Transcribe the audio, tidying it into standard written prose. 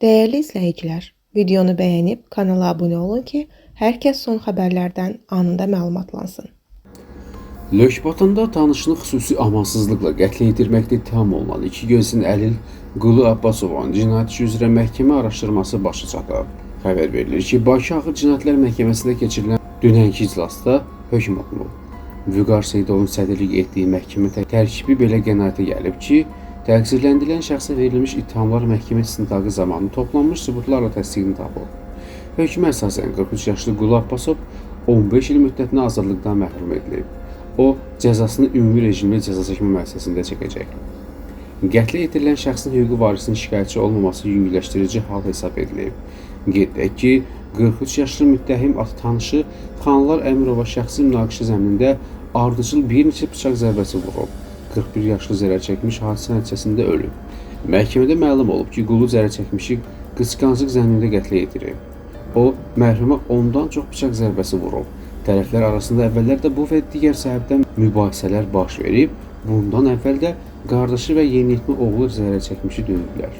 Değerli izləyicilər, videonu bəyənib kanala abunə olun ki, hər kəs son xəbərlərdən anında məlumatlansın. Lökbatında tanışını xüsusi amansızlıqla qətlə yetirməkdə ittiham olunan iki gözün Əlil Qulu Abbasovun cinayət işi üzrə məhkəmə araşdırması başa çatıb. Xəbər verilir ki, Bakı Ağır Cinayətlər Məhkəməsində keçirilən dünənki iclasda hökm olunub. Vüqar Seyidovun sədrlik etdiyi məhkəmə tərkibi belə qənaətə gəlib ki, təqsirləndirilən şəxsə verilmiş ittihamlar məhkəmə istintaqı zamanı toplanmış sübutlarla təsdiqini tapıb. Hökmə əsasən 43 yaşlı Qulu Abbasov 15 il müddətinə azadlıqdan məhrum edilib. O, cəzasını ümumi rejimli cəza çəkmə müəssisəsində çəkəcək. Qətlə yetirilən şəxsin hüquqi varisinin şikayətçi olmaması yüngülləşdirici hal hesab edilib. Qeyd edək ki, 43 yaşlı müttəhim tanışı Xanlar Əmirova şəxsi münaqişə zəminində ardıcıl bir neçə bıçaq zərbəsi vurub. 41 yaşlı zərər çəkmiş hadisə nəticəsində ölüb. Məhkəmədə məlum olub ki, Qulu zərər çəkmişi qısqanclıq zəminində qətlə yetirib. O, mərhuma ondan çox bıçaq zərbəsi vurub. Tərəflər arasında əvvəllər də bu və digər səbəbdən mübahisələr baş verib, bundan əvvəl də qardaşı və yeniyetmə oğlu zərər çəkmişi döyüblər.